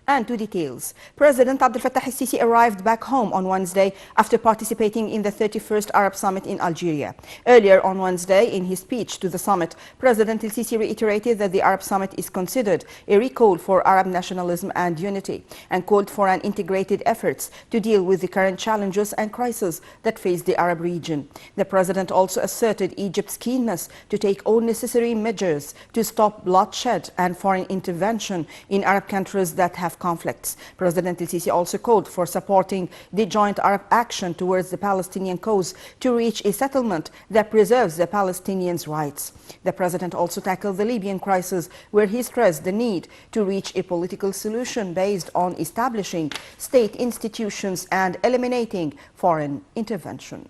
And to details. President Abdel Fattah el-Sisi arrived back home on Wednesday after participating in the 31st Arab Summit in Algeria. Earlier on Wednesday, in his speech to the summit, President el-Sisi reiterated that the Arab Summit is considered a recall for Arab nationalism and unity, and called for an integrated efforts to deal with the current challenges and crises that face the Arab region. The president also asserted Egypt's keenness to take all necessary measures to stop bloodshed and foreign intervention in Arab countries that have conflicts. President el-Sisi also called for supporting the joint Arab action towards the Palestinian cause to reach a settlement that preserves the Palestinians' rights. The president also tackled the Libyan crisis, where he stressed the need to reach a political solution based on establishing state institutions and eliminating foreign intervention.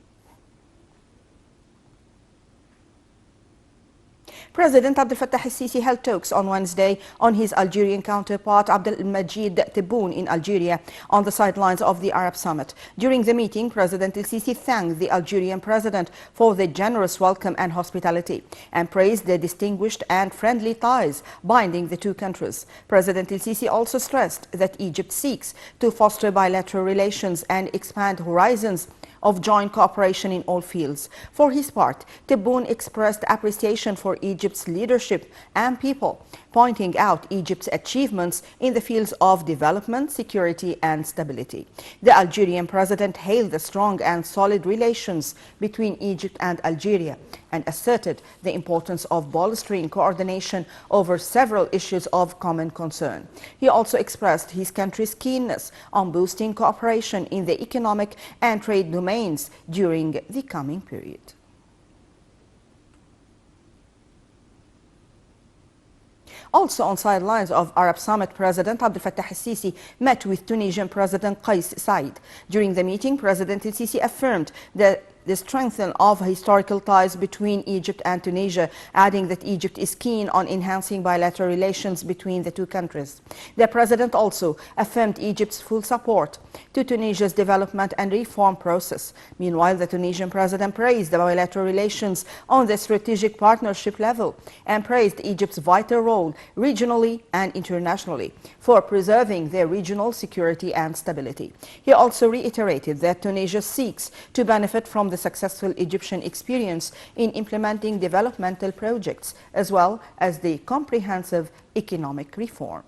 President Abdel Fattah el-Sisi held talks on Wednesday on his Algerian counterpart Abdelmajid Tebboune in Algeria on the sidelines of the Arab Summit. During the meeting, President el-Sisi thanked the Algerian president for the generous welcome and hospitality and praised the distinguished and friendly ties binding the two countries. President el-Sisi also stressed that Egypt seeks to foster bilateral relations and expand horizons of joint cooperation in all fields. For his part, Tebboune expressed appreciation for Egypt's leadership and people, pointing out Egypt's achievements in the fields of development, security and stability. The Algerian president hailed the strong and solid relations between Egypt and Algeria and asserted the importance of bolstering coordination over several issues of common concern. He also expressed his country's keenness on boosting cooperation in the economic and trade domains during the coming period. Also on sidelines of Arab Summit, President Abdel Fattah el-Sisi met with Tunisian President Kais Saied. During the meeting, President el-Sisi affirmed that the strengthening of historical ties between Egypt and Tunisia, adding that Egypt is keen on enhancing bilateral relations between the two countries. The president also affirmed Egypt's full support to Tunisia's development and reform process. Meanwhile, the Tunisian president praised the bilateral relations on the strategic partnership level and praised Egypt's vital role regionally and internationally for preserving their regional security and stability. He also reiterated that Tunisia seeks to benefit from the successful Egyptian experience in implementing developmental projects as well as the comprehensive economic reform.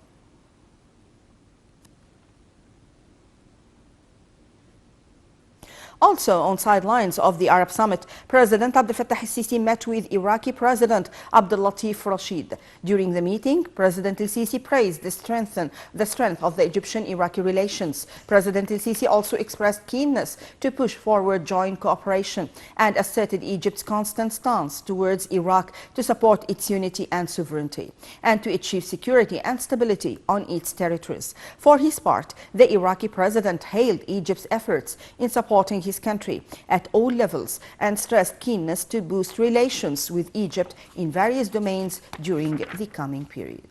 Also on sidelines of the Arab Summit, President Abdel Fattah el-Sisi met with Iraqi President Abdel Latif Rashid. During the meeting, President el-Sisi praised the strength of the Egyptian-Iraqi relations. President el-Sisi also expressed keenness to push forward joint cooperation and asserted Egypt's constant stance towards Iraq to support its unity and sovereignty and to achieve security and stability on its territories. For his part, the Iraqi president hailed Egypt's efforts in supporting his country at all levels and stressed keenness to boost relations with Egypt in various domains during the coming period.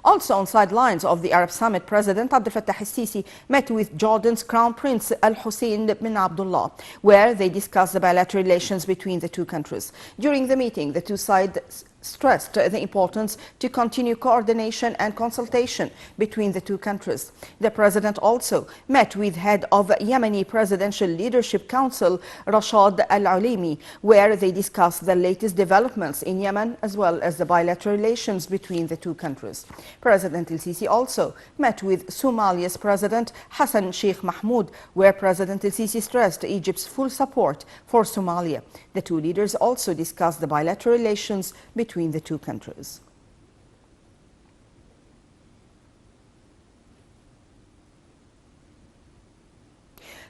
Also on sidelines of the Arab Summit, President Abdel Fattah el-Sisi met with Jordan's Crown Prince Al Hussein bin Abdullah, where they discussed the bilateral relations between the two countries. During the meeting, the two sides stressed the importance to continue coordination and consultation between the two countries. The president also met with head of Yemeni Presidential Leadership Council, Rashad Al-Alimi, where they discussed the latest developments in Yemen as well as the bilateral relations between the two countries. President el-Sisi also met with Somalia's President Hassan Sheikh Mahmoud, where President el-Sisi stressed Egypt's full support for Somalia. The two leaders also discussed the bilateral relations between the two countries.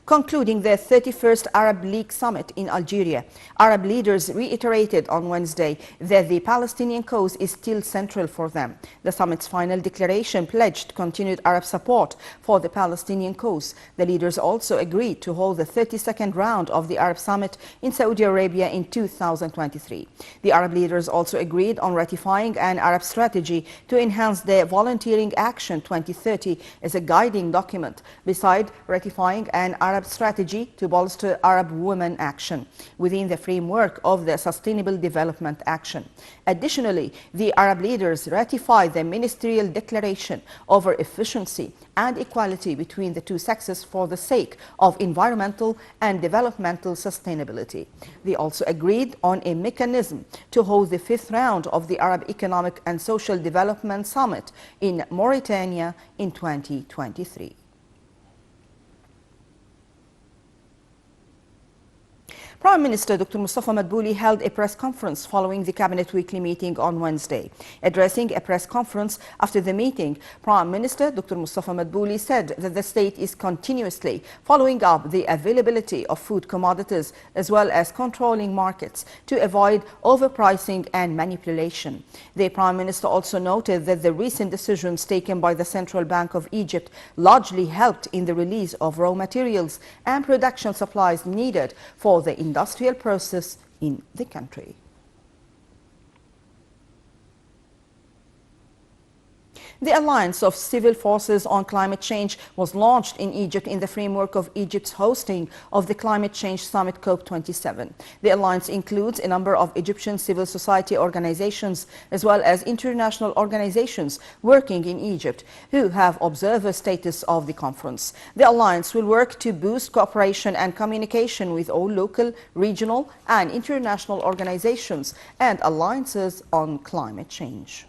Concluding the 31st Arab League Summit in Algeria, Arab leaders reiterated on Wednesday that the Palestinian cause is still central for them. The summit's final declaration pledged continued Arab support for the Palestinian cause. The leaders also agreed to hold the 32nd round of the Arab Summit in Saudi Arabia in 2023. The Arab leaders also agreed on ratifying an Arab strategy to enhance the Volunteering Action 2030 as a guiding document, beside ratifying an Arab Arab strategy to bolster Arab women action within the framework of the Sustainable Development Action. Additionally, the Arab leaders ratified the ministerial declaration over efficiency and equality between the two sexes for the sake of environmental and developmental sustainability. They also agreed on a mechanism to hold the fifth round of the Arab Economic and Social Development Summit in Mauritania in 2023. Prime Minister Dr. Mustafa Madbouli held a press conference following the Cabinet weekly meeting on Wednesday. Addressing a press conference after the meeting, Prime Minister Dr. Mustafa Madbouli said that the state is continuously following up the availability of food commodities as well as controlling markets to avoid overpricing and manipulation. The Prime Minister also noted that the recent decisions taken by the Central Bank of Egypt largely helped in the release of raw materials and production supplies needed for the industrial process in the country. The Alliance of Civil Forces on Climate Change was launched in Egypt in the framework of Egypt's hosting of the Climate Change Summit COP27. The alliance includes a number of Egyptian civil society organizations as well as international organizations working in Egypt who have observer status of the conference. The alliance will work to boost cooperation and communication with all local, regional and international organizations and alliances on climate change.